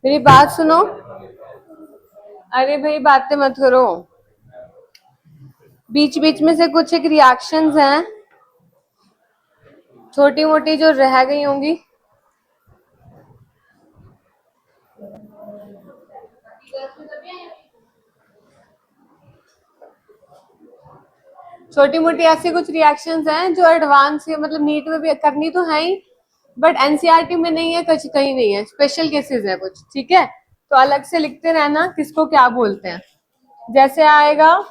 मेरी बात सुनो। अरे भाई बातें मत करो, बीच बीच में से कुछ एक रिएक्शंस हैं छोटी मोटी जो रह गई होंगी। छोटी मोटी ऐसी कुछ रिएक्शंस हैं जो एडवांस मतलब नीट में भी करनी तो है ही, बट एनसीईआरटी में नहीं है, कुछ कहीं नहीं है, स्पेशल केसेस है कुछ। ठीक है, तो अलग से लिखते रहना किसको क्या बोलते हैं। जैसे आएगा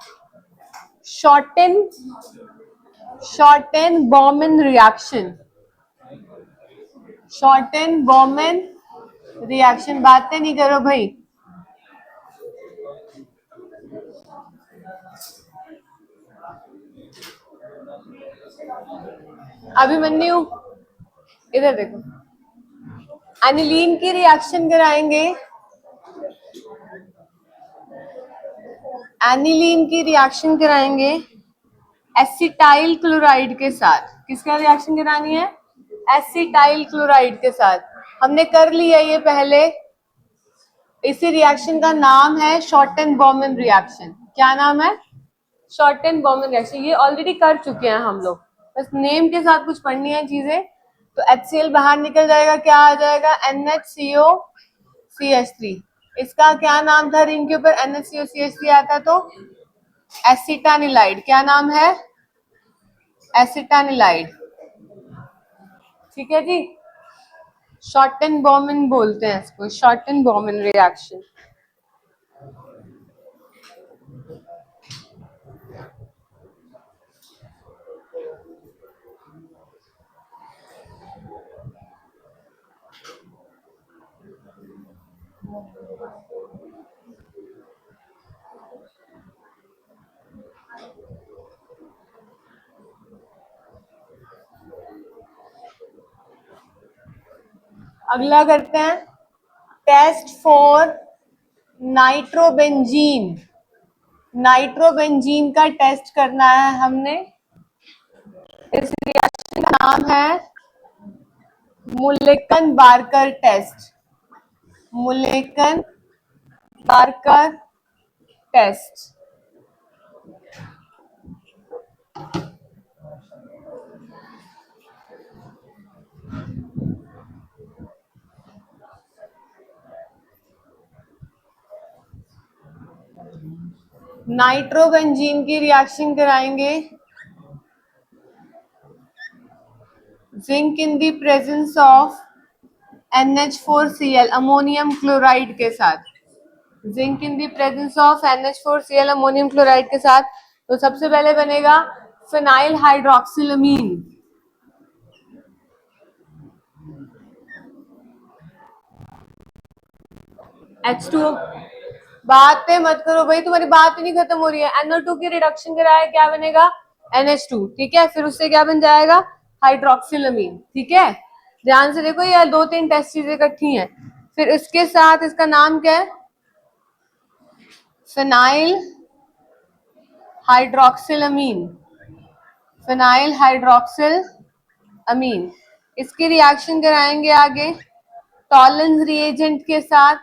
shorten, shorten Bowman reaction, shorten Bowman reaction. बातें नहीं करो भाई। अभिमन्यु इधर देखो, एनिलीन की रिएक्शन कराएंगे, एनिलीन की रिएक्शन कराएंगे एसिटाइल क्लोराइड के साथ। किसका रिएक्शन करानी है? एसिटाइल क्लोराइड के साथ। हमने कर लिया ये पहले। इसी रिएक्शन का नाम है शॉर्टन बॉमन रिएक्शन। क्या नाम है? Shorten Bowman reaction. ये ऑलरेडी कर चुके हैं हम लोग, बस नेम के साथ कुछ पढ़नी है चीजें। तो HCl बाहर निकल जाएगा, क्या आ जाएगा? NHCOCH3। इसका क्या नाम था रिंग के ऊपर? NHCOCH3 आता तो एसिटानिलाइड। क्या नाम है? एसिटानिलाइड। ठीक है जी, शॉर्टन बॉमन बोलते हैं इसको, शॉर्टन बॉमन रिएक्शन। अगला करते हैं टेस्ट फॉर नाइट्रोबेंजीन। नाइट्रोबेंजीन का टेस्ट करना है हमने। इस रिएक्शन का नाम है Mulliken Barker test. Mulliken Barker test. Nitrobenzene की रिएक्शन कराएंगे zinc in the presence of NH4Cl ammonium chloride के साथ। Zinc in the presence of NH4Cl ammonium chloride के साथ। तो सबसे पहले बनेगा फिनाइल हाइड्रोक्सिलमीन। H2O। बातें मत करो भाई, तुम्हारी बात ही नहीं खत्म हो रही है। NO2 की रिडक्शन कराया, क्या बनेगा? NH2। ठीक है, फिर उससे क्या बन जाएगा? हाइड्रोक्सिलमीन। ठीक है, ध्यान से देखो, ये दो तीन टेस्ट चीजें इकट्ठी हैं। फिर इसके साथ इसका नाम क्या है? फिनाइल हाइड्रोक्सिलमीन। फिनाइल हाइड्रोक्सिल अमीन। इसकी रिएक्शन कराएंगे आगे टॉलेंस रिएजेंट के साथ,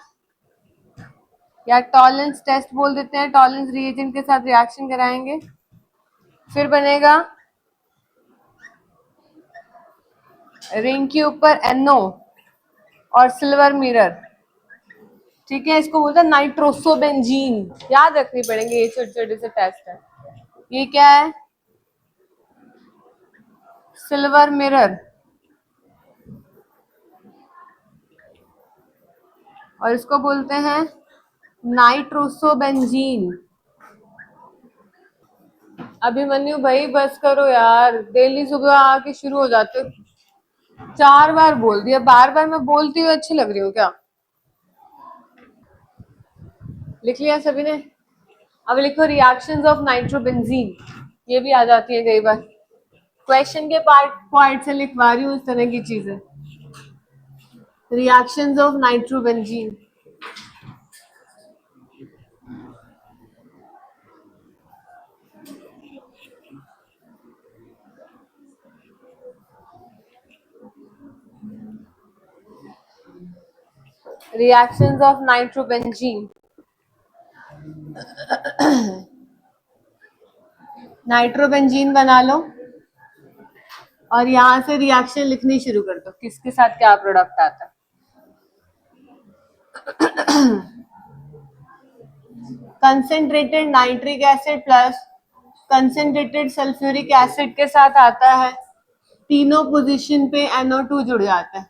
या टॉलेंस टेस्ट बोल देते हैं। टॉलेंस रिएजेंट के साथ रिएक्शन कराएंगे। फिर बनेगा रिंग के ऊपर NO और सिल्वर मिरर। ठीक है, इसको बोलते हैं नाइट्रोसोबेंजीन। याद रखनी पड़ेंगे, ये छोटे छोटे से टेस्ट है। ये क्या है? Silver mirror. और इसको बोलते हैं नाइट्रोसोबेंजीन। अभिमन्यु भाई बस करो यार, डेली सुबह आके शुरू हो जाते हो। 4 बार बोल दिया, बार बार मैं बोलती हुई अच्छी लग रही हूँ क्या? लिख लिया सभी ने? अब लिखो रिएक्शंस ऑफ नाइट्रोबेंजीन। ये भी आ जाती है कई बार, क्वेश्चन के पार्ट से लिखवा रही हूँ इस तरह की चीजें। Reactions of nitrobenzene. Reactions of nitrobenzene, nitrobenzene बना लो और यहां से रिएक्शन लिखनी शुरू कर दो, किसके साथ क्या प्रोडक्ट आता है। Concentrated nitric acid plus concentrated sulphuric acid के साथ आता है, तीनों पोजीशन पे NO2 जुड़ जाता है।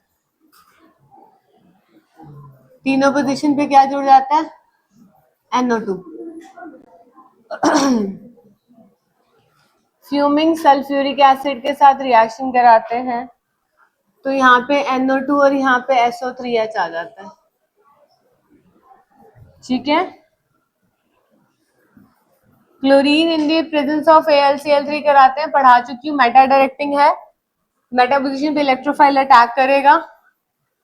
तीनों पोजीशन पे क्या जुड़ जाता है? NO2। फ्यूमिंग सल्फ्यूरिक एसिड के साथ रिएक्शन कराते हैं तो यहाँ पे NO2 और यहाँ पे SO3H आ जाता है। ठीक है। Chlorine in the presence of AlCl3 कराते हैं, पढ़ा चुकी हूँ, मेटा डायरेक्टिंग है, मेटा पोजीशन पे इलेक्ट्रोफाइल अटैक करेगा।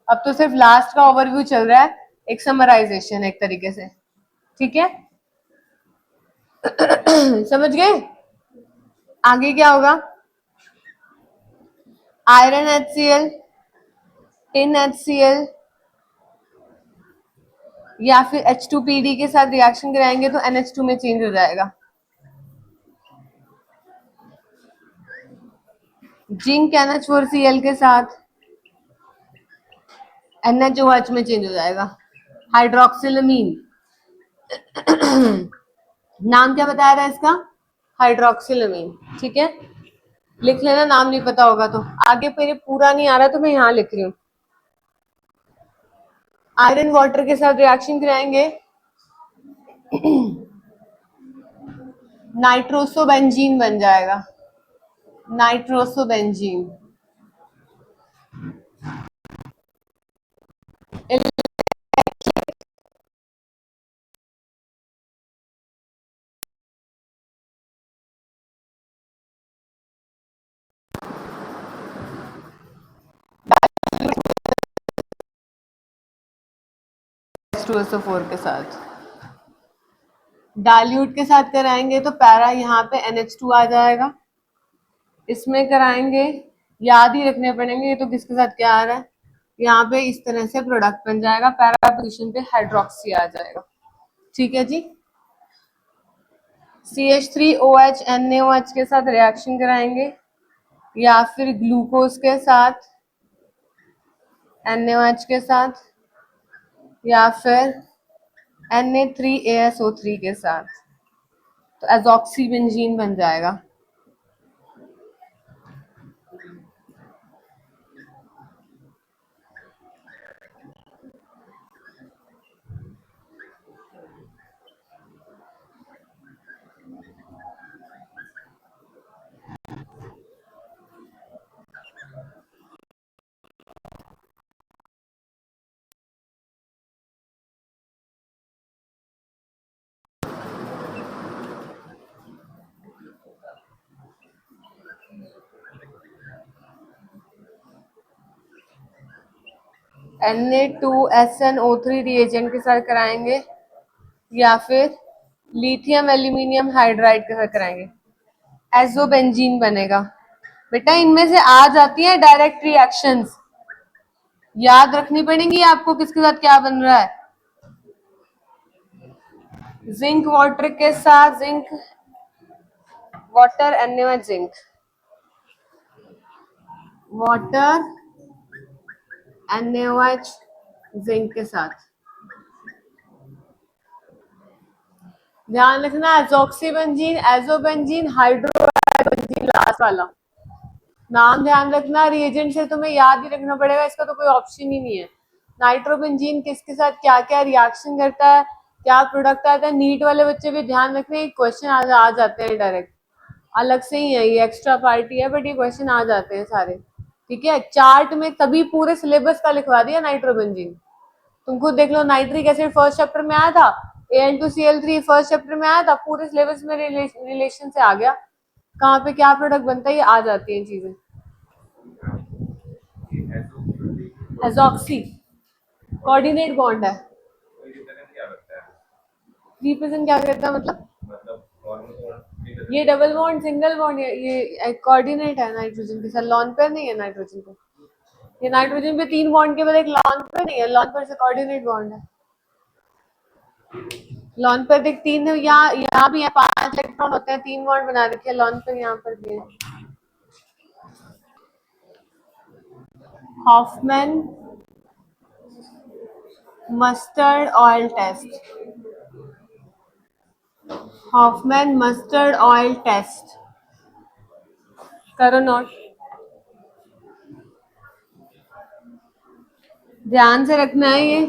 अब तो सिर्फ लास्ट का ओवरव्यू चल रहा है, एक समराइजेशन एक तरीके से। ठीक है। समझ गए? आगे क्या होगा? आयरन HCl, टिन HCl या फिर H2PD के साथ रिएक्शन कराएंगे तो NH2 में चेंज हो जाएगा। जिंक NH4Cl के साथ NaOH में चेंज हो जाएगा। हाइड्रोक्सिलमीन, नाम क्या बताया था इसका? हाइड्रोक्सिलमीन। ठीक है, लिख लेना, नाम नहीं पता होगा तो। आगे मेरे पूरा नहीं आ रहा तो मैं यहाँ लिख रही हूँ। आयरन वाटर के साथ रिएक्शन कराएंगे, नाइट्रोसोबेंजीन बन जाएगा, नाइट्रोसोबेंजीन। H2SO4 के साथ डाइल्यूट के साथ कराएंगे तो पैरा यहाँ पे NH2 आ जाएगा। इसमें कराएंगे, याद ही रखने पड़ेंगे ये तो किसके साथ क्या आ रहा है। यहाँ पे इस तरह से प्रोडक्ट बन जाएगा, पैरा पोजीशन पे हाइड्रोक्सी आ जाएगा। ठीक है जी। CH3OH NaOH के साथ रिएक्शन कराएंगे या फिर ग्लूकोज के साथ NaOH के साथ या फिर Na3ASO3 के साथ, तो एजॉक्सीबेंजीन बन जाएगा। Na2SnO3 रिएजेंट के साथ कराएंगे या फिर लिथियम एल्यूमिनियम हाइड्राइड के साथ कराएंगे, एजोबेंजीन बनेगा। बेटा इनमें से आ जाती है डायरेक्ट रिएक्शंस, याद रखनी पड़ेंगी आपको किसके साथ क्या बन रहा है। जिंक वाटर के साथ zinc water NaOH zinc, water NaOH zinc के साथ। ध्यान रखना, एजॉक्सीबेंजीन, एजोबेंजीन, हाइड्रोबेंजीन लास्ट वाला नाम ध्यान रखना। रिएजेंट से तुम्हें याद ही रखना पड़ेगा, इसका तो कोई ऑप्शन ही नहीं है। नाइट्रोबेंजीन किसके साथ क्या क्या रिएक्शन करता है, क्या प्रोडक्ट आता है। नीट वाले बच्चे भी ध्यान रखने, क्वेश्चन आ जाते हैं डायरेक्ट, अलग से ही है, ये एक्स्ट्रा पार्टी है बट ये क्वेश्चन आ जाते हैं सारे। ठीक है, चार्ट में तभी पूरे सिलेबस का लिखवा दिया नाइट्रोबेंजीन। तुम खुद देख लो, नाइट्रिक एसिड फर्स्ट चैप्टर में आया था, AN2Cl3 फर्स्ट चैप्टर में आया था, पूरे सिलेबस में रिलेशन से आ गया, कहाँ पे क्या प्रोडक्ट बनता है ये आ जाती है चीजें। एजॉक्सी कोऑर्डिनेट बॉन्ड है, रिप्रेजेंट क्या करता है मतलब ये डबल बॉन्ड सिंगल बॉन्ड, ये कोऑर्डिनेट है नाइट्रोजन के साथ, लॉन पेयर नहीं है नाइट्रोजन को। ये नाइट्रोजन पे 3 बॉन्ड के बाद एक लॉन पे नहीं है, लॉन पर से कोऑर्डिनेट बॉन्ड है। लॉन पर देख 3 है, यहाँ भी है 5 इलेक्ट्रॉन होते हैं, 3 बॉन्ड बना रखे हैं लॉन पर, यहाँ पर भी है। Hoffman mustard oil test, Hoffman mustard oil test करो नोट, ध्यान से रखना है ये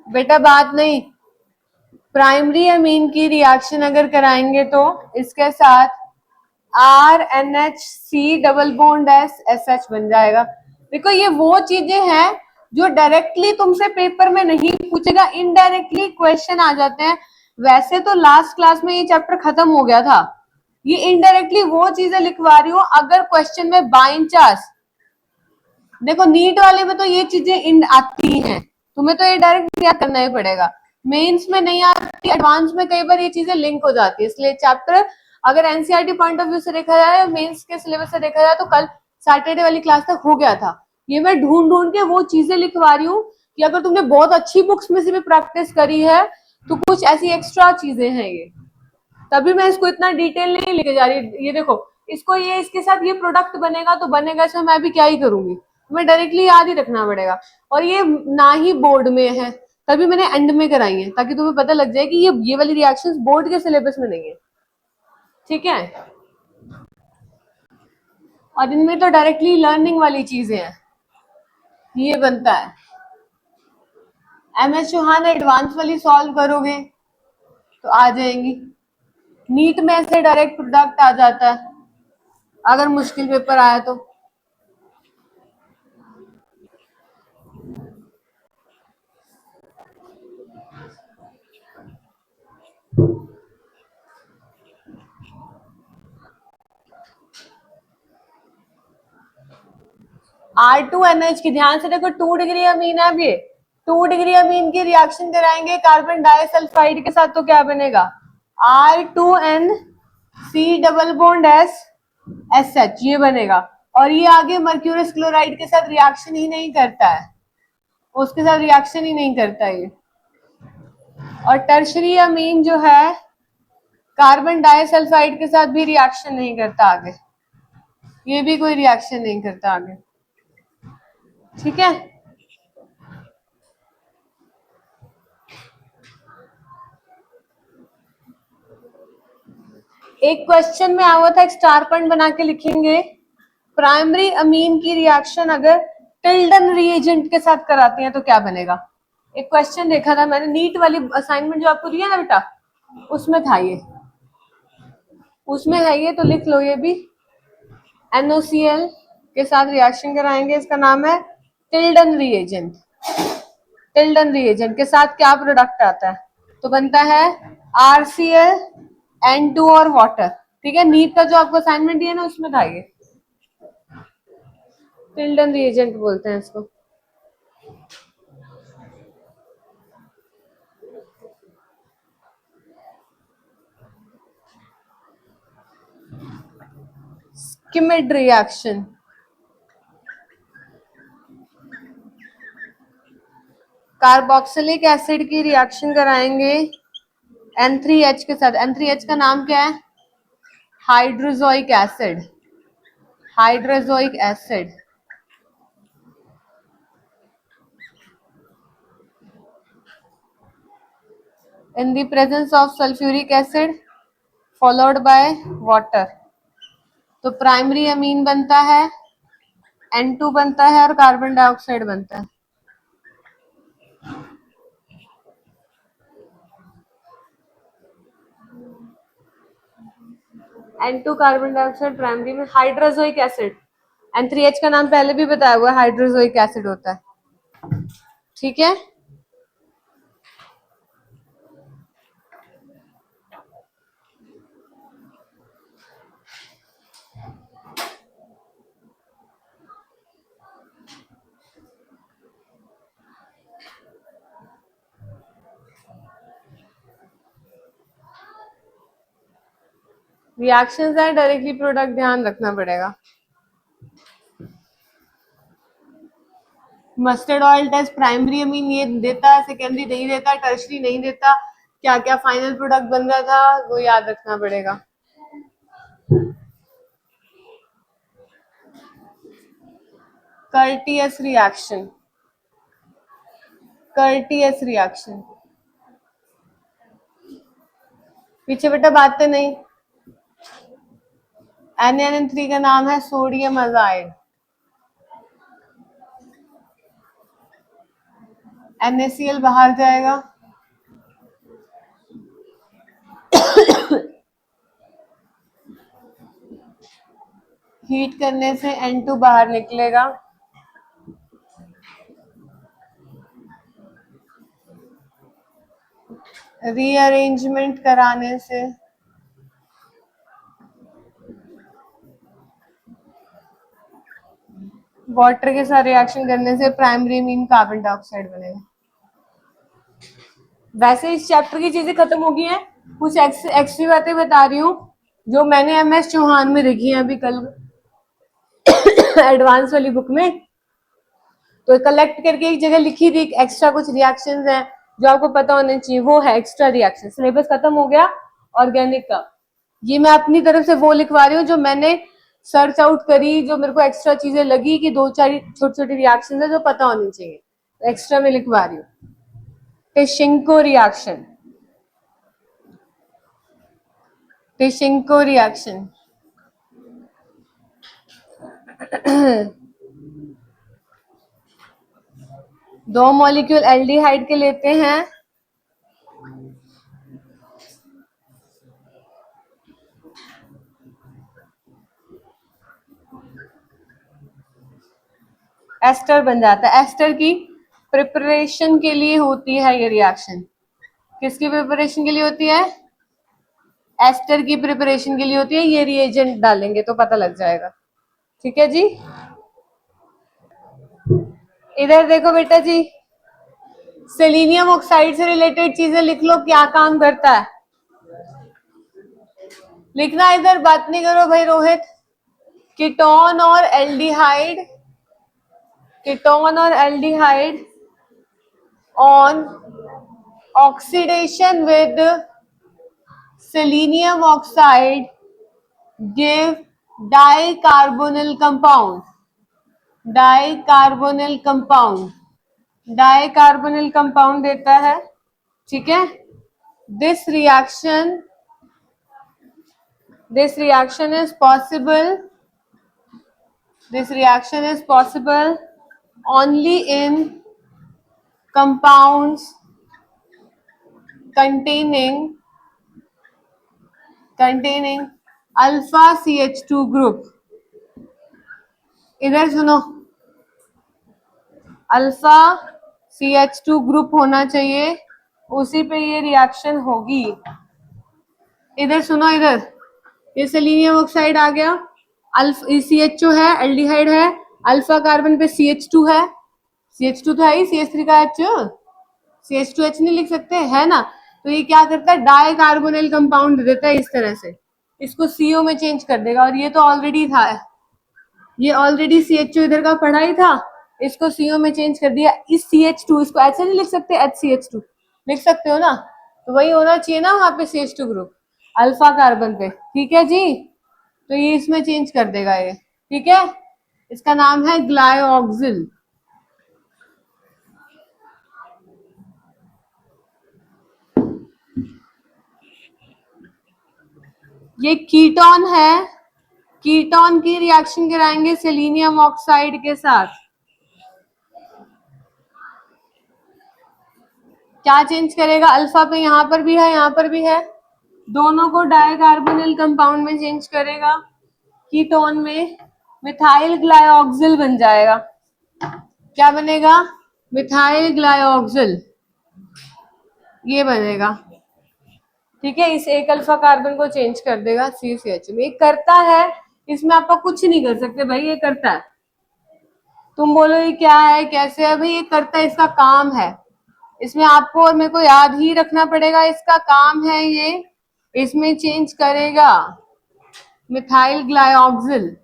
बेटा, बात नहीं। प्राइमरी अमीन की रिएक्शन अगर कराएंगे तो इसके साथ RNH डबल बॉन्ड SH बन जाएगा। देखो ये वो चीजें हैं जो डायरेक्टली तुमसे पेपर में नहीं पूछेगा, इनडायरेक्टली क्वेश्चन आ जाते हैं। वैसे तो लास्ट क्लास में ये चैप्टर खत्म हो गया था, ये इनडायरेक्टली वो चीजें लिखवा रही हूँ अगर क्वेश्चन में बाई चांस। देखो नीट वाले में तो ये चीजें आती हैं, तुम्हें तो ये डायरेक्ट याद करना ही पड़ेगा। मेंस में नहीं आती, एडवांस में कई बार ये चीजें लिंक हो जाती है, इसलिए चैप्टर अगर एनसीईआरटी पॉइंट ऑफ व्यू से देखा जाए, मेंस के सिलेबस से देखा जाए तो कल सैटरडे वाली क्लास तक हो गया था। ये मैं ढूंढ ढूंढ के वो चीजें लिखवा रही हूँ कि अगर तुमने बहुत अच्छी बुक्स में से भी प्रैक्टिस करी है तो कुछ ऐसी एक्स्ट्रा चीजें हैं ये, तभी मैं इसको इतना डिटेल नहीं लेके जा रही। ये देखो इसको, ये इसके साथ ये प्रोडक्ट बनेगा तो बनेगा, इसमें मैं भी क्या ही करूंगी, मैं डायरेक्टली याद ही रखना पड़ेगा। और ये ना ही बोर्ड में है, तभी मैंने एंड में कराई है, ताकि तुम्हें पता लग जाए कि ये वाली रिएक्शंस बोर्ड के सिलेबस में नहीं है, ठीक है। और इनमें तो डायरेक्टली लर्निंग वाली चीजें हैं, ये बनता है। MS चौहान एडवांस वाली सॉल्व करोगे तो आ जाएंगी, नीट में से डायरेक्ट प्रोडक्ट आ जाता है अगर मुश्किल पेपर आया तो। R2NH की ध्यान से देखो, 2 डिग्री अमीन है, अब ये 2 डिग्री अमीन की रिएक्शन कराएंगे कार्बन डाइसल्फाइड के साथ तो क्या बनेगा, R2NC डबल बॉन्ड SH, ये बनेगा। और ये आगे मर्क्यूरस क्लोराइड के साथ रिएक्शन ही नहीं करता है, उसके साथ रिएक्शन ही नहीं करता ये। और टर्शरी अमीन जो है कार्बन डाइसल्फाइड के साथ भी रिएक्शन नहीं करता आगे, ये भी कोई रिएक्शन नहीं करता आगे, ठीक है। एक क्वेश्चन में आया था, एक स्टार पॉइंट बना के लिखेंगे, प्राइमरी अमीन की रिएक्शन अगर टिल्डन रिएजेंट के साथ कराते हैं तो क्या बनेगा। एक क्वेश्चन देखा था मैंने, नीट वाली असाइनमेंट जो आपको दिया ना बेटा, उसमें था ये, उसमें है ये, तो लिख लो ये भी। NOCl के साथ रिएक्शन कराएंगे, इसका नाम है टिल्डन रिएजेंट। टिल्डन रिएजेंट के साथ क्या प्रोडक्ट आता है, तो बनता है RCl N2 और वाटर, ठीक है। नीट का जो आपको असाइनमेंट दिया ना उसमें था ये, टिल्डन रिएजेंट बोलते हैं इसको। स्किमिड रिएक्शन, कार्बोक्सिलिक एसिड की रिएक्शन कराएंगे N3H के साथ। N3H का नाम क्या है, hydrazoic acid, hydrazoic acid. In the presence of sulphuric acid followed by water, तो प्राइमरी अमीन बनता है, N2 बनता है और कार्बन डाइऑक्साइड बनता है। N2 कार्बन डाइऑक्साइड प्राइमरी में, हाइड्रोजोइक एसिड, N3H का नाम पहले भी बताया हुआ है, हाइड्रोजोइक एसिड होता है, ठीक है। रिएक्शंस है डायरेक्टली प्रोडक्ट, ध्यान रखना पड़ेगा। Mustard oil test primary amine ये देता है, सेकेंडरी नहीं देता, टर्शरी नहीं देता, क्या क्या फाइनल प्रोडक्ट बन रहा था वो याद रखना पड़ेगा। कर्टियस रिएक्शन, कर्टियस रिएक्शन, पीछे बेटा बातें नहीं। NaN3 का नाम है सोडियम अजाइड, NaCl बाहर जाएगा, हीट करने से N2 बाहर निकलेगा, रीअरेंजमेंट कराने से वाटर के साथ रिएक्शन करने से प्राइमरी मीन कार्बन डाइऑक्साइड बनेगा। वैसे इस चैप्टर की चीजें खत्म हो गई हैं, कुछ एक्स्ट्रा बातें बता रही हूँ जो मैंने MS चौहान में देखी है अभी कल एडवांस वाली बुक में, तो कलेक्ट करके एक जगह लिखी थी, एक्स्ट्रा कुछ रिएक्शंस हैं जो आपको पता होने चाहिए, वो है एक्स्ट्रा रिएक्शन। सिलेबस खत्म हो गया ऑर्गेनिक का, ये मैं अपनी तरफ से वो लिखवा रही हूँ जो मैंने सर्च आउट करी, जो मेरे को एक्स्ट्रा चीजें लगी कि 2-4 छोटी छोटी रिएक्शन है जो पता होनी चाहिए, तो एक्स्ट्रा में लिखवा रही हूँ। टिशिंको रिएक्शन, टिशिंको रिएक्शन दो मॉलिक्यूल एल्डिहाइड के लेते हैं, एस्टर बन जाता है। एस्टर की प्रिपरेशन के लिए होती है ये रिएक्शन। किसकी प्रिपरेशन के लिए होती है? एस्टर की प्रिपरेशन के लिए होती है। ये रिएजेंट डालेंगे तो पता लग जाएगा। ठीक है जी, इधर देखो बेटा जी, सेलेनियम ऑक्साइड से रिलेटेड चीजें लिख लो, क्या काम करता है लिखना, इधर बात नहीं करो भाई रोहित। कीटोन और एल्डिहाइड, कीटोन और aldehyde on oxidation with selenium oxide give dicarbonyl compound, dicarbonyl compound, dicarbonyl compound देता है। ठीक है, this reaction is possible, this reaction is possible only in compounds containing alpha CH2 group। इधर सुनो, alpha CH2 group होना चाहिए, उसी पे ये रिएक्शन होगी। इधर सुनो, इधर ये सेलेनियम ऑक्साइड आ गया, अल्फा CH2 है, एल्डिहाइड है, अल्फा कार्बन पे CH2 है, CH2 तो है ही, CH3 का H, CH2H नहीं लिख सकते है ना, तो ये क्या करता है, डाई कार्बोनिल कंपाउंड देता है इस तरह से, इसको CO में चेंज कर देगा। और ये तो ऑलरेडी था, ये ऑलरेडी CH2 इधर का पढ़ा ही था, इसको CO में चेंज कर दिया। इस CH2 इसको ऐसे नहीं लिख सकते, HCH2 लिख सकते हो ना, तो वही होना चाहिए ना वहां पे CH2 ग्रुप अल्फा कार्बन पे। ठीक है जी, तो ये इसमें चेंज कर देगा ये। ठीक है, इसका नाम है ग्लायोक्सिल। ये कीटोन है, कीटोन की रिएक्शन कराएंगे सेलेनियम ऑक्साइड के साथ। क्या चेंज करेगा, अल्फा पे यहाँ पर भी है, यहाँ पर भी है, दोनों को डाइकार्बोनिल कंपाउंड में चेंज करेगा। कीटोन में मिथाइल ग्लायोक्सिल बन जाएगा। क्या बनेगा, मिथाइल ग्लायोक्सिल, ये बनेगा। ठीक है, इस एक अल्फा कार्बन को चेंज कर देगा CCH में। ये करता है, इसमें आपका कुछ नहीं कर सकते भाई, ये करता है। तुम बोलो ये क्या है कैसे है, भाई ये करता है, इसका काम है। इसमें आपको और मेरे को याद ही रखना पड़ेगा, इसका काम है ये, इसमें चेंज करेगा मिथाइल ग्लायोक्सिल,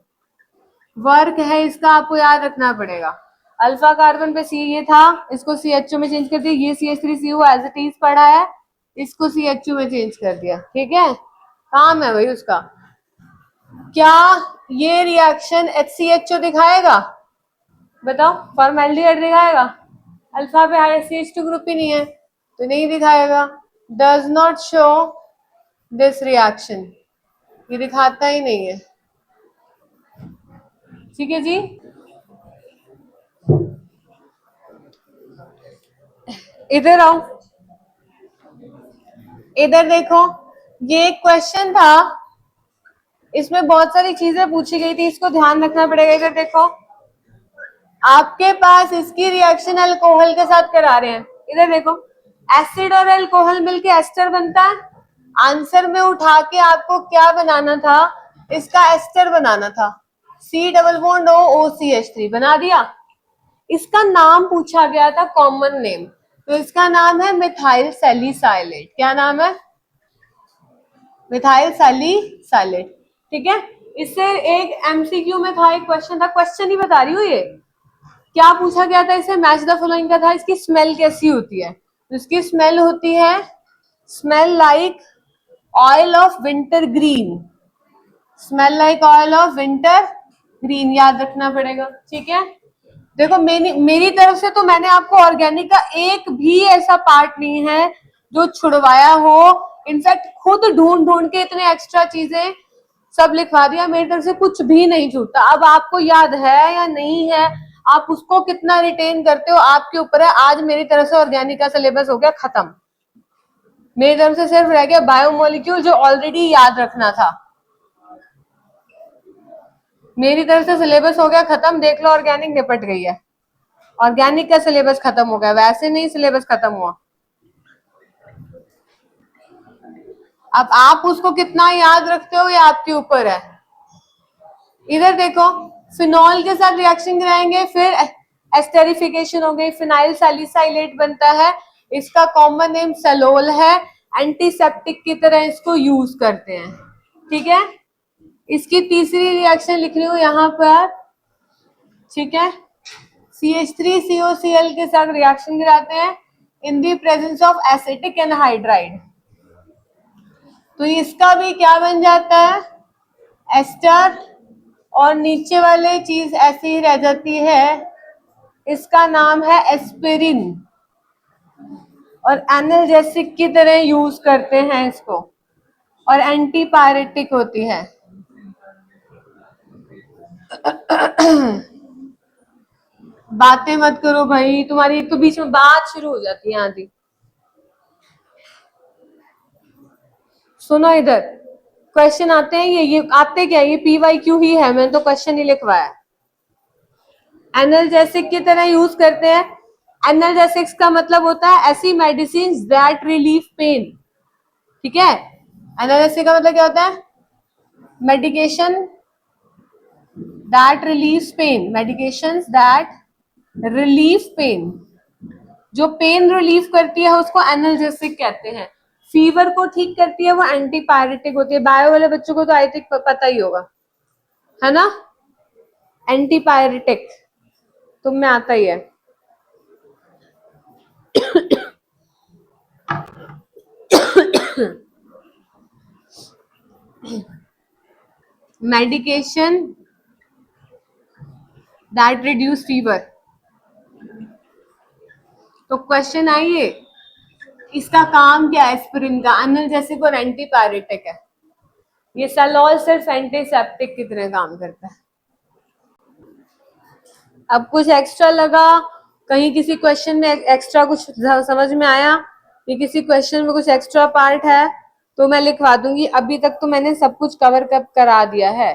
वर्क है इसका, आपको याद रखना पड़ेगा। अल्फा कार्बन पे सी ये था, इसको CHO में चेंज कर दिया, ये CH3CO एज इट इज पड़ा है, इसको CHO में चेंज कर दिया। ठीक है, काम है भाई उसका। क्या ये रिएक्शन HCHO दिखाएगा? बताओ, फॉर्मेल्डिहाइड दिखाएगा? अल्फा पे CH2 ग्रुप ही नहीं है तो नहीं दिखाएगा। Does not show this reaction, ये दिखाता ही नहीं है। ठीक है जी, इधर आओ, इधर देखो, ये एक क्वेश्चन था, इसमें बहुत सारी चीजें पूछी गई थी, इसको ध्यान रखना पड़ेगा। इधर देखो, आपके पास इसकी रिएक्शन अल्कोहल के साथ करा रहे हैं। इधर देखो, एसिड और अल्कोहल मिलके एस्टर बनता है। आंसर में उठा के आपको क्या बनाना था? इसका एस्टर बनाना था। C double bond O OCH3 बना दिया। इसका नाम पूछा गया था, कॉमन नेम, तो इसका नाम है मिथाइल सैलिसाइलेट। क्या नाम है? Methyl salicylate. ठीक है, इससे एक MCQ में था, एक क्वेश्चन था, क्वेश्चन ही बता रही हूँ ये। क्या पूछा गया था इसे? मैच द फॉलोइंग का था। इसकी स्मेल कैसी होती है? तो इसकी स्मेल होती है, smell like oil of winter green, smell like oil of winter green, याद रखना पड़ेगा। ठीक है, देखो मेरी तरफ से तो मैंने आपको ऑर्गेनिक का एक भी ऐसा पार्ट नहीं है जो छुड़वाया हो। इनफैक्ट खुद ढूंढ ढूंढ के इतने एक्स्ट्रा चीजें सब लिखवा दिया, मेरी तरफ से कुछ भी नहीं छूटता। अब आपको याद है या नहीं है, आप उसको कितना रिटेन करते हो आपके ऊपर है। आज मेरी तरफ से ऑर्गेनिक का सिलेबस हो गया खत्म, मेरी तरफ से सिर्फ रह गया बायोमोलिक्यूल जो ऑलरेडी याद रखना था। मेरी तरफ से सिलेबस हो गया खत्म, देख लो ऑर्गेनिक निपट गई है, ऑर्गेनिक का सिलेबस खत्म हो गया, वैसे नहीं सिलेबस खत्म हुआ। अब आप उसको कितना याद रखते हो ये आपके ऊपर है। इधर देखो, फिनॉल के साथ रिएक्शन कराएंगे, फिर एस्टेरिफिकेशन हो गई, फिनाइल सैलिसाइलेट बनता है, इसका कॉमन नेम सलोल है, एंटीसेप्टिक की तरह इसको यूज करते हैं। ठीक है, इसकी तीसरी रिएक्शन लिख रही हूं यहां पर। ठीक है, CH3COCl के साथ रिएक्शन कराते हैं in the presence of acetic anhydride, तो इसका भी क्या बन जाता है? एस्टर, और नीचे वाले चीज ऐसी ही रह जाती है, इसका नाम है एस्पिरिन, और एनाल्जेसिक की तरह यूज करते हैं इसको, और एंटीपायरेटिक होती है। बातें मत करो भाई, तुम्हारी एक तो बीच में बात शुरू हो जाती है आधी। सुनो, इधर क्वेश्चन आते हैं, ये आते क्या, ये PYQ ही है, मैंने तो क्वेश्चन ही लिखवाया। एनाल्जेसिक की तरह यूज करते हैं। एनाल्जेसिक्स का मतलब होता है ऐसी मेडिसिन दैट रिलीव पेन। ठीक है, एनाल्जेसिक का मतलब क्या होता है? Medication that relieve pain, medications that relieve pain, जो पेन रिलीव करती है उसको एनाल्जेसिक कहते हैं। फीवर को ठीक करती है वो एंटीपायरेटिक होती है। बायो वाले बच्चों को तो आई थिंक पता ही होगा, है ना? एंटीपायरेटिक तुम में आता ही है। Medication that reduce fever. तो क्वेश्चन आइए, इसका काम क्या है? एस्पिरिन का एनाल्जेसिक और एंटीपायरेटिक है। ये सैलॉल सिर्फ एंटीसेप्टिक की तरह काम करता है। अब कुछ एक्स्ट्रा लगा कहीं, किसी क्वेश्चन में एक्स्ट्रा कुछ समझ में आया, ये किसी क्वेश्चन में कुछ एक्स्ट्रा पार्ट है तो मैं लिखवा दूंगी। अभी तक तो मैंने सब कुछ कवर करा दिया है,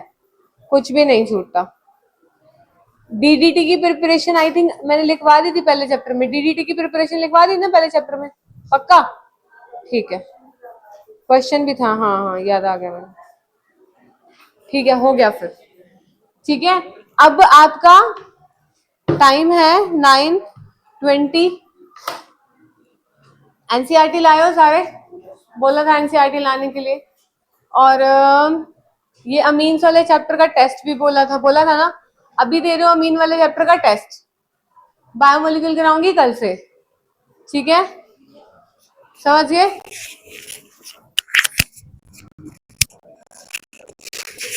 कुछ भी नहीं छूटता। DDT की प्रिपरेशन आई थिंक मैंने लिखवा दी थी पहले चैप्टर में। DDT की प्रिपरेशन लिखवा दी ना पहले चैप्टर में, पक्का? ठीक है, क्वेश्चन भी था, हाँ हाँ याद आ गया मैंने। ठीक है, हो गया फिर। ठीक है, अब आपका टाइम है 9:20। NCERT लाए हो सारे? बोला था NCERT लाने के लिए। और ये अमीन्स वाले चैप्टर का टेस्ट भी बोला था ना? अभी दे रहे हो अमीन वाले चैप्टर का टेस्ट। बायोमोलिक्यूल कराऊंगी कल से, ठीक है, समझ गए।